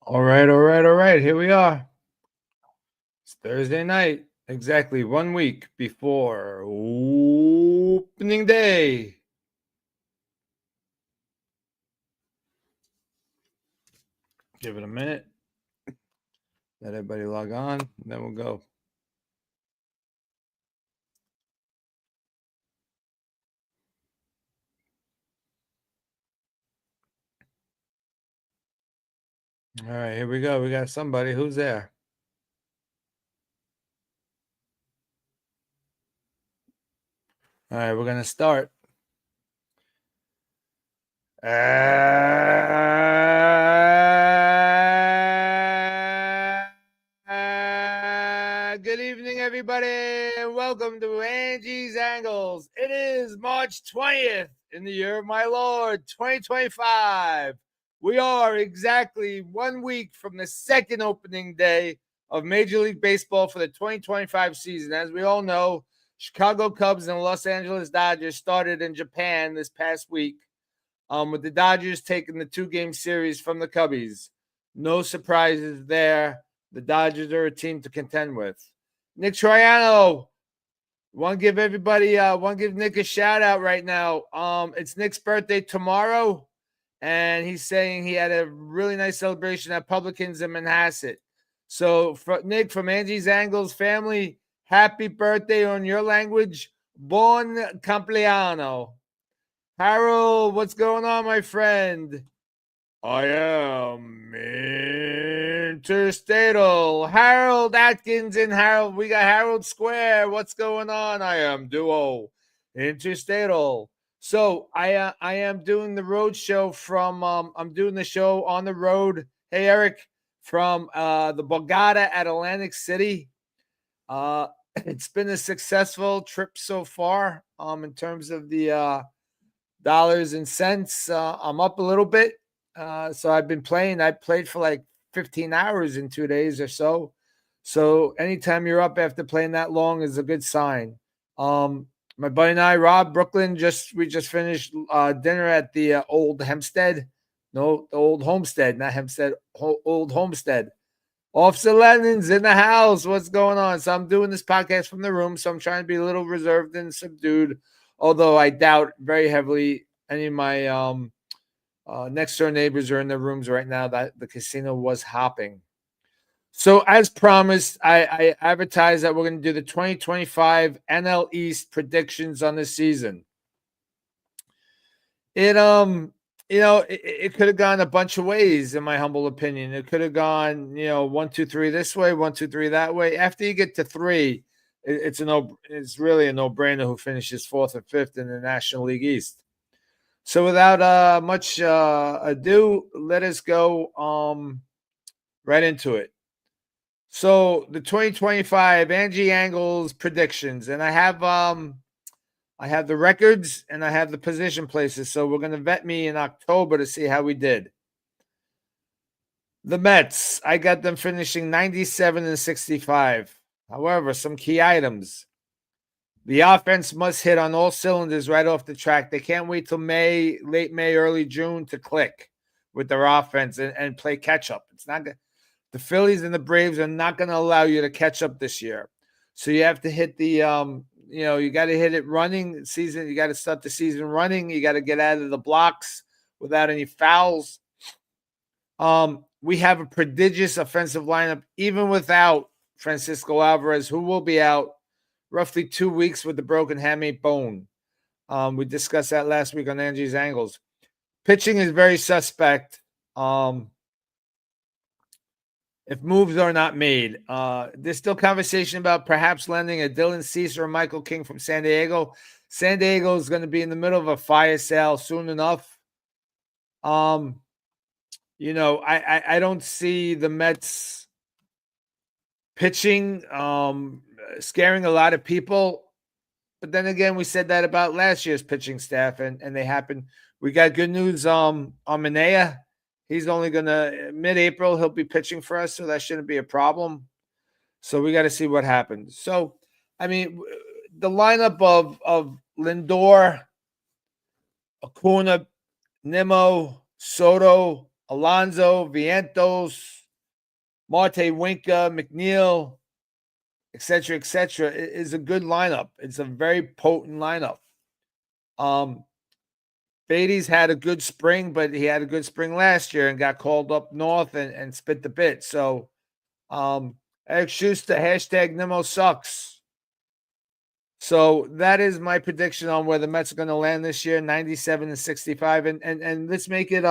All right. Here we are. It's Thursday night, exactly 1 week before opening day. Give it a minute. Let everybody log on, and then we'll go. All right, here we go. We got somebody. Who's there? All right, we're going to start. Good evening, everybody, and welcome to Angie's Angles. It is March 20th in the year of my Lord, 2025. We are exactly 1 week from the second opening day of Major League Baseball for the 2025 season. As we all know, Chicago Cubs and Los Angeles Dodgers started in Japan this past week. With the Dodgers taking the 2-game series from the Cubbies. No surprises there. The Dodgers are a team to contend with. Nick Troiano, want to give Nick a shout out right now. It's Nick's birthday tomorrow, and he's saying he had a really nice celebration at Publicans in Manhasset. So, Nick, from Angie's Angles family, happy birthday on your language. Buon compleanno. Harold, what's going on, my friend? I am interstatal. Harold Atkins and Harold. We got Harold Square. What's going on? I am duo interstatal. So I am doing the road show from I'm doing the show on the road. Hey Eric, from the Borgata at Atlantic City. It's been a successful trip so far. In terms of the dollars and cents. I'm up a little bit. So I've been playing. I played for like 15 hours in 2 days or so. So anytime you're up after playing that long is a good sign. My buddy and I, Rob Brooklyn, we just finished dinner at the old Hempstead. No, the old Homestead, not Hempstead, old Homestead. Officer Lennon's in the house. What's going on? So I'm doing this podcast from the room. So I'm trying to be a little reserved and subdued. Although I doubt very heavily any of my next door neighbors are in their rooms right now. That the casino was hopping. So as promised, I advertised that we're going to do the 2025 NL East predictions on this season. It could have gone a bunch of ways, in my humble opinion. It could have gone, 1, 2, 3 this way, 1, 2, 3 that way. After you get to 3, it's really a no-brainer who finishes 4th or 5th in the National League East. So without much ado, let us go right into it. So the 2025 Angie Angles predictions, and I have the records and I have the position places. So we're going to vet me in October to see how we did. The Mets, I got them finishing 97 and 65. However, some key items. The offense must hit on all cylinders right off the track. They can't wait till May, late May, early June to click with their offense and play catch up. It's not good. The Phillies and the Braves are not going to allow you to catch up this year. So you have to hit the you got to hit it running season. You got to start the season running. You got to get out of the blocks without any fouls. We have a prodigious offensive lineup, even without Francisco Alvarez, who will be out roughly 2 weeks with the broken hamate bone. We discussed that last week on Angie's Angles. Pitching is very suspect. If moves are not made, there's still conversation about perhaps landing a Dylan Cease or Michael King from San Diego. San Diego is going to be in the middle of a fire sale soon enough. I don't see the Mets pitching scaring a lot of people. But then again, we said that about last year's pitching staff, and they happened. We got good news on Manea. He's only going to, mid-April, he'll be pitching for us, so that shouldn't be a problem. So we got to see what happens. So, I mean, the lineup of Lindor, Acuna, Nimmo, Soto, Alonso, Vientos, Marte, Winka, McNeil, etc., is a good lineup. It's a very potent lineup. Beatty's had a good spring, but he had a good spring last year and got called up north and spit the bit. So, Eric Schuster, hashtag Nimmo sucks. So that is my prediction on where the Mets are going to land this year, 97 and 65. And let's make it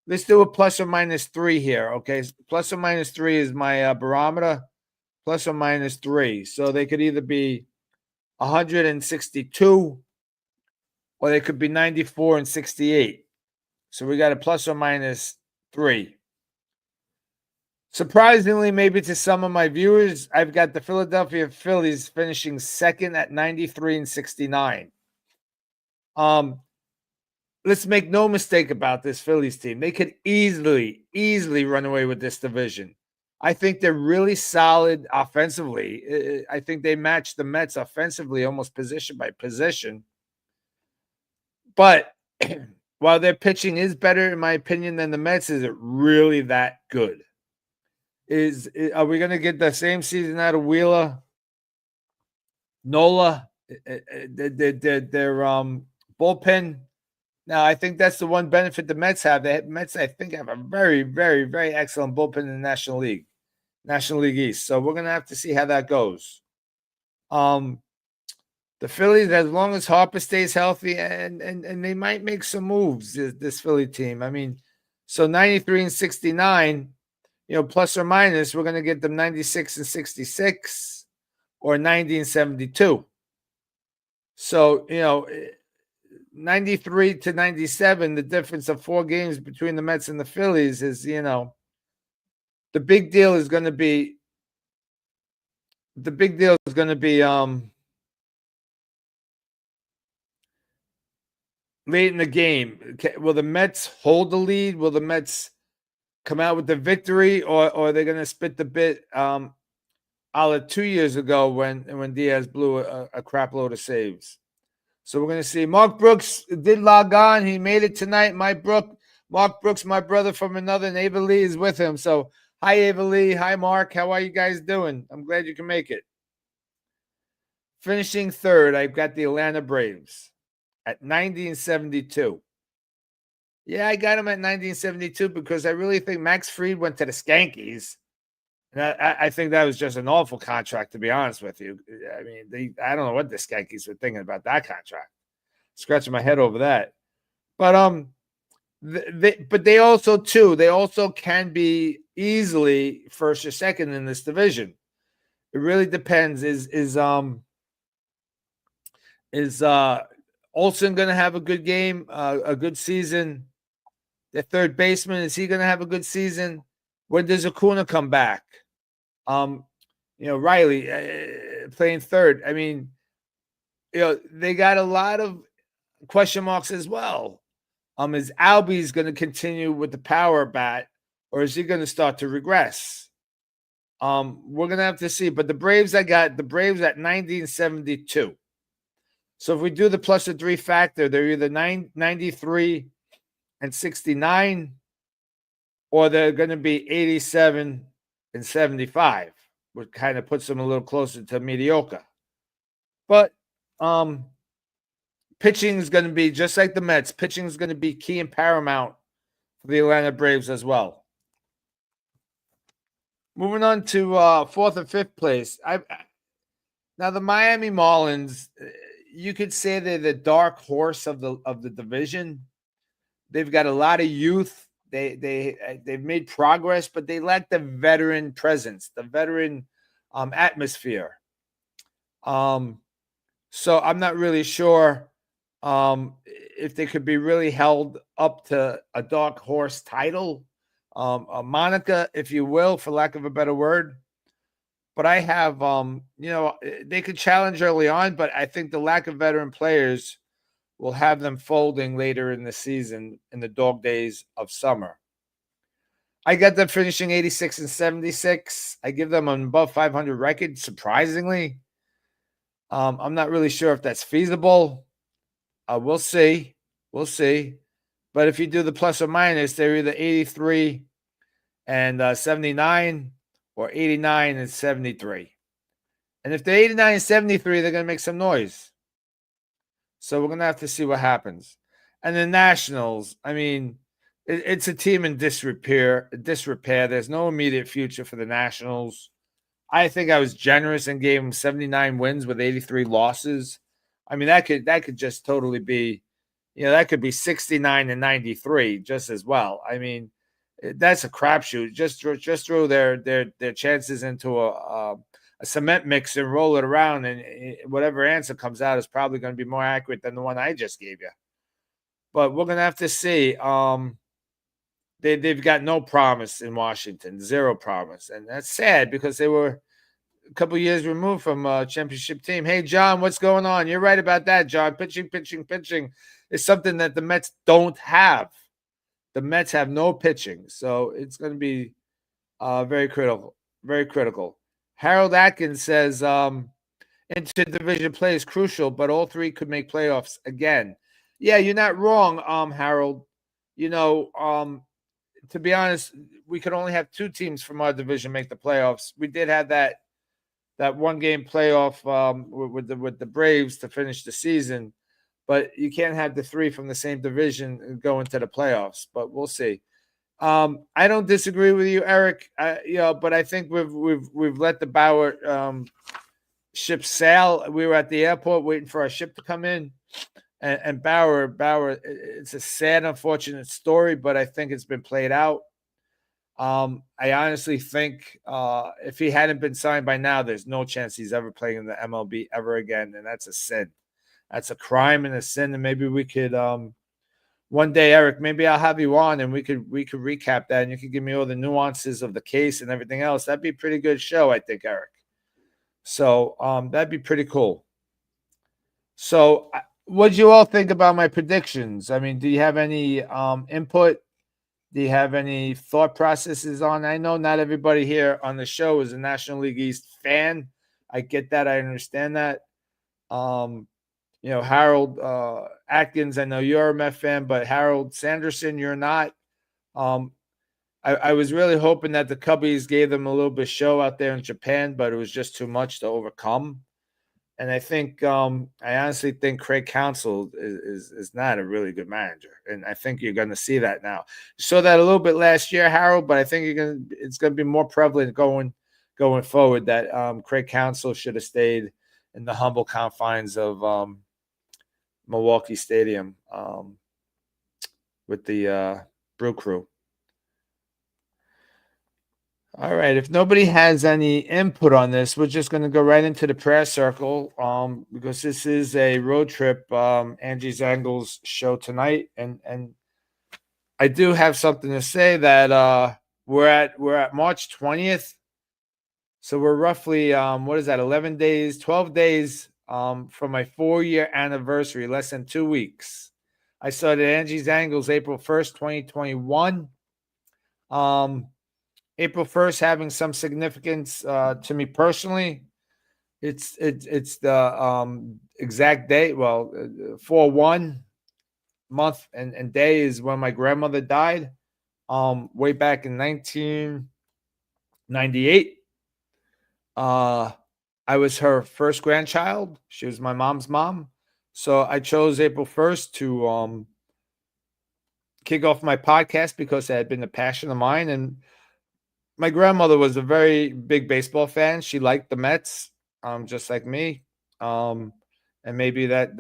let's do a plus or minus 3 here. Okay. Plus or minus 3 is my barometer. Plus or minus 3. So they could either be 162 or they could be 94 and 68. So we got a plus or minus 3. Surprisingly, maybe to some of my viewers, I've got the Philadelphia Phillies finishing second at 93 and 69. Let's make no mistake about this Phillies team. They could easily run away with this division. I think they're really solid offensively. I think they match the Mets offensively, almost position by position. But while their pitching is better, in my opinion, than the Mets, is it really that good? Are we going to get the same season out of Wheeler, Nola, their bullpen? Now, I think that's the one benefit the Mets have. The Mets, I think, have a very, very, very excellent bullpen in the National League East. So we're going to have to see how that goes. The Phillies, as long as Harper stays healthy, and they might make some moves, this Philly team. I mean, so 93 and 69, plus or minus, we're going to get them 96 and 66 or 90 and 72. So, 93 to 97, the difference of 4 games between the Mets and the Phillies is, the big deal is going to be late in the game. Will the Mets hold the lead? Will the Mets come out with the victory, or are they going to spit the bit a la 2 years ago when Diaz blew a crap load of saves? So we're going to see. Mark Brooks did log on. He made it tonight. Mark Brooks, my brother from another, and Ava Lee is with him. So hi, Ava Lee. Hi, Mark. How are you guys doing? I'm glad you can make it. Finishing third, I've got the Atlanta Braves at 90 and 72. Yeah, I got him at 90 and 72 because I really think Max Fried went to the Skankies. And I think that was just an awful contract, to be honest with you. I mean, I don't know what the Skankies were thinking about that contract. Scratching my head over that. But they also can be easily first or second in this division. It really depends. Is Olsen going to have a good game, a good season? The third baseman, is he going to have a good season? When does Acuna come back? Riley playing third. I mean, they got a lot of question marks as well. Is Albies going to continue with the power bat, or is he going to start to regress? We're going to have to see. But the Braves, I got the Braves at 90 and 72. So if we do the plus or 3 factor, they're either 93 and 69, or they're going to be 87 and 75, which kind of puts them a little closer to mediocre. But pitching is going to be just like the Mets. Pitching is going to be key and paramount for the Atlanta Braves as well. Moving on to 4th and 5th place. Now the Miami Marlins, you could say they're the dark horse of the division. They've got a lot of youth. They've made progress, but they lack the veteran presence, the veteran atmosphere. So I'm not really sure if they could be really held up to a dark horse title, a moniker, if you will, for lack of a better word. But I have, they could challenge early on, but I think the lack of veteran players will have them folding later in the season in the dog days of summer. I got them finishing 86 and 76. I give them an above 500 record, surprisingly. I'm not really sure if that's feasible. We'll see. But if you do the plus or minus, they're either 83 and 79 or 89 and 73. And if they're 89 and 73, they're going to make some noise. So we're going to have to see what happens. And the Nationals, I mean, it's a team in disrepair. There's no immediate future for the Nationals. I think I was generous and gave them 79 wins with 83 losses. I mean, that could just totally be, that could be 69 and 93 just as well. I mean, that's a crapshoot. Just throw their chances into a cement mix and roll it around, and whatever answer comes out is probably going to be more accurate than the one I just gave you. But we're going to have to see. They've got no promise in Washington, zero promise, and that's sad because they were a couple years removed from a championship team. Hey, John, what's going on? You're right about that, John. Pitching is something that the Mets don't have. The Mets have no pitching, so it's going to be very critical. Very critical. Harold Atkins says interdivision play is crucial, but all three could make playoffs again. Yeah, you're not wrong, Harold. To be honest, we could only have two teams from our division make the playoffs. We did have that one game playoff with the Braves to finish the season, but you can't have the three from the same division go into the playoffs. But we'll see. I don't disagree with you, Eric. But I think we've let the Bauer ship sail. We were at the airport waiting for our ship to come in, and Bauer. It's a sad, unfortunate story, but I think it's been played out. I honestly think if he hadn't been signed by now, there's no chance he's ever playing in the MLB ever again, and that's a sin. That's a crime and a sin, and maybe we could one day, Eric, maybe I'll have you on and we could recap that, and you could give me all the nuances of the case and everything else. That'd be a pretty good show, I think, Eric. So that'd be pretty cool. So what do you all think about my predictions? I mean, do you have any input? Do you have any thought processes on? I know not everybody here on the show is a National League East fan. I get that. I understand that. Harold Atkins, I know you're a Met fan, but Harold Sanderson, you're not. I was really hoping that the Cubbies gave them a little bit of show out there in Japan, but it was just too much to overcome. And I think, I honestly think Craig Counsell is not a really good manager, and I think you're going to see that now. You saw that a little bit last year, Harold, but I think it's going to be more prevalent going forward that Craig Counsell should have stayed in the humble confines of Milwaukee Stadium with the Brew Crew. All right. If nobody has any input on this, we're just going to go right into the prayer circle because this is a road trip. Angie Zangle's show tonight, and I do have something to say that we're at March 20th, so we're roughly 11 days, 12 days from my 4-year anniversary, less than 2 weeks. I started Angie Zangle's April 1st, 2021. April 1st having some significance to me personally. It's the exact date. Well, 4/1 month and day is when my grandmother died. Way back in 1998. I was her first grandchild. She was my mom's mom. So I chose April 1st to kick off my podcast because it had been a passion of mine. And my grandmother was a very big baseball fan. She liked the Mets, just like me. And maybe that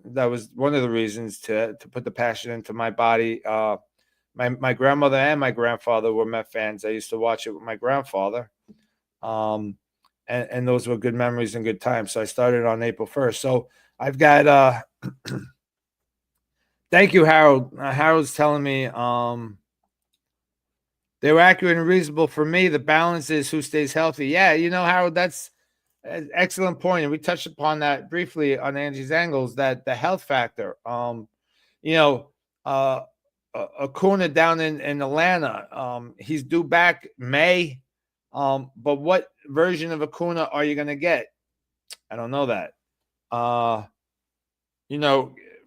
was one of the reasons to put the passion into my body. My grandmother and my grandfather were Met fans. I used to watch it with my grandfather. And those were good memories and good times. So I started on April 1st. So I've got thank you, Harold. Harold's telling me they were accurate and reasonable for me. The balance is who stays healthy. Yeah, Harold, that's an excellent point. And we touched upon that briefly on Angie's Angles, that the health factor. Acuna down in Atlanta, he's due back May. But what version of Acuna are you going to get? I don't know that.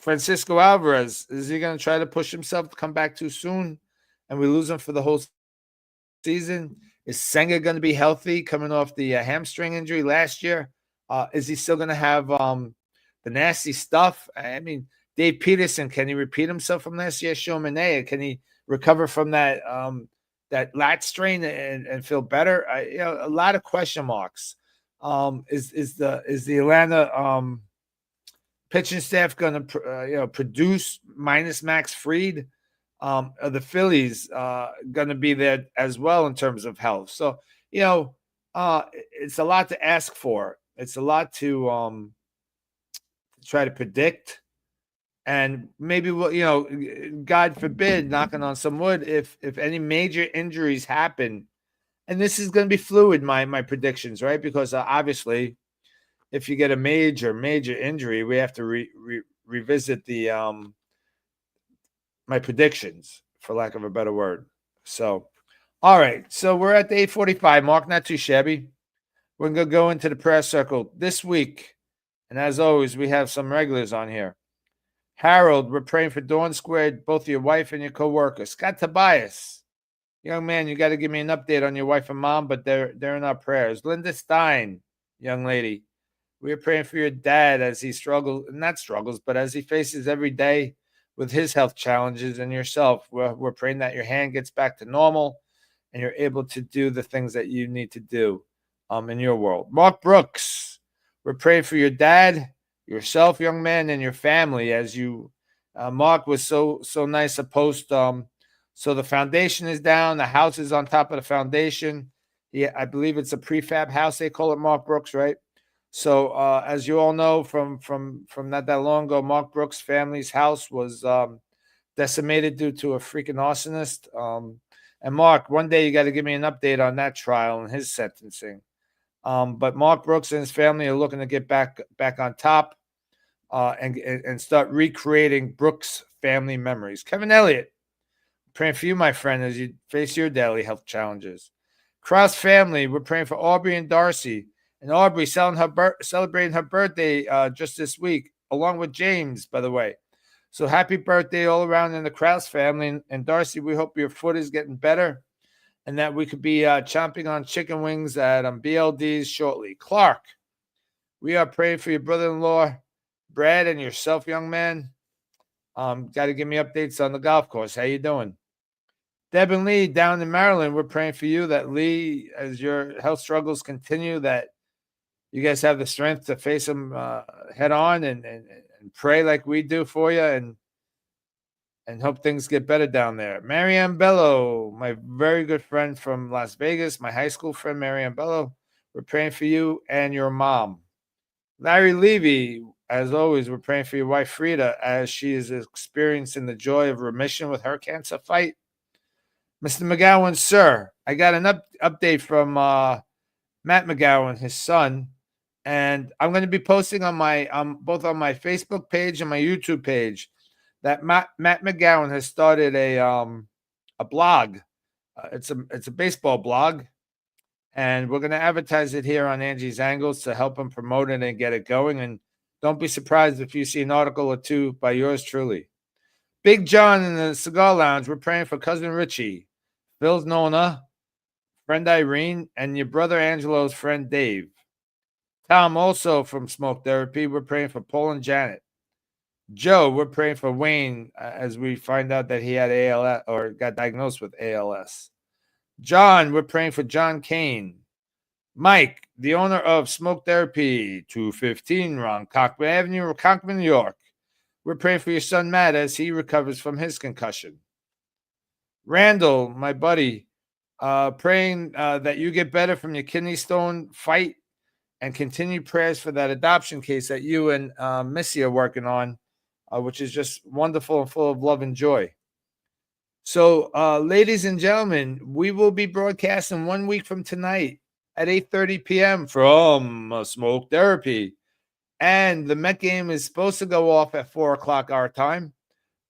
Francisco Alvarez, is he going to try to push himself to come back too soon and we lose him for the whole season? Is Senga going to be healthy coming off the hamstring injury last year? Is he still going to have the nasty stuff? I mean, Dave Peterson, can he repeat himself from last year? Show Manaea, can he recover from that lat strain and feel better? A lot of question marks. Is the Atlanta pitching staff going to produce minus Max Fried? Are the Phillies going to be there as well in terms of health? So it's a lot to ask for. It's a lot to try to predict. And maybe God forbid, knocking on some wood, if any major injuries happen, and this is going to be fluid, my predictions, right? Because obviously, if you get a major injury, we have to revisit the my predictions, for lack of a better word. So, all right. So we're at the 8:45 mark. Not too shabby. We're going to go into the prayer circle this week. And as always, we have some regulars on here. Harold, we're praying for Dawn Squared, both your wife and your co-worker. Scott Tobias, young man, you got to give me an update on your wife and mom, but they're in our prayers. Linda Stein, young lady, we're praying for your dad as he but as he faces every day with his health challenges, and yourself. We're praying that your hand gets back to normal and you're able to do the things that you need to do in your world. Mark Brooks, we're praying for your dad, yourself, young man, and your family. As you, Mark was so nice a post. So the foundation is down, the house is on top of the foundation. I believe it's a prefab house, they call it, Mark Brooks, right? So as you all know from not that long ago, Mark Brooks' family's house was decimated due to a freaking arsonist. And Mark, one day you got to give me an update on that trial and his sentencing. But Mark Brooks and his family are looking to get back on top and start recreating Brooks' family memories. Kevin Elliott, praying for you, my friend, as you face your daily health challenges. Krause family, we're praying for Aubrey and Darcy. And Aubrey celebrating her birthday just this week, along with James, by the way. So happy birthday all around in the Krause family. And Darcy, we hope your foot is getting better and that we could be chomping on chicken wings at BLD's shortly. Clark, we are praying for your brother-in-law, Brad, and yourself, young man. Got to give me updates on the golf course. How you doing? Deb and Lee down in Maryland, we're praying for you that, Lee, as your health struggles continue, that you guys have the strength to face them head on and pray like we do for you and hope things get better down there. Marianne Bello, my very good friend from Las Vegas, my high school friend, Marianne Bello, we're praying for you and your mom. Larry Levy, as always, we're praying for your wife, Frida, as she is experiencing the joy of remission with her cancer fight. Mr. McGowan, sir, I got an update from Matt McGowan, his son, and I'm going to be posting on my both on my Facebook page and my YouTube page that Matt McGowan has started a blog. It's a baseball blog, and we're going to advertise it here on Angie's Angles to help him promote it and get it going. And don't be surprised if you see an article or two by yours truly. Big John in the Cigar Lounge, we're praying for cousin Richie, Phil's Nona, friend Irene, and your brother Angelo's friend Dave. Tom, also from Smoke Therapy, we're praying for Paul and Janet. Joe, we're praying for Wayne as we find out that he had ALS or got diagnosed with ALS. John, we're praying for John Kane. Mike, the owner of Smoke Therapy, 215 Ronkonkoma Avenue, Ronkonkoma, New York. We're praying for your son Matt as he recovers from his concussion. Randall, my buddy, praying that you get better from your kidney stone fight and continue prayers for that adoption case that you and Missy are working on, which is just wonderful and full of love and joy. So, ladies and gentlemen, we will be broadcasting 1 week from tonight at 8:30 p.m. from Smoke Therapy. And the Met game is supposed to go off at 4 o'clock our time.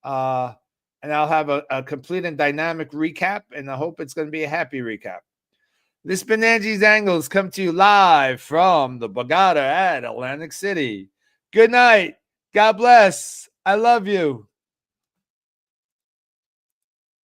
And I'll have a complete and dynamic recap, and I hope it's going to be a happy recap. This has been Angie's Angles, come to you live from the Borgata at Atlantic City. Good night. God bless. I love you.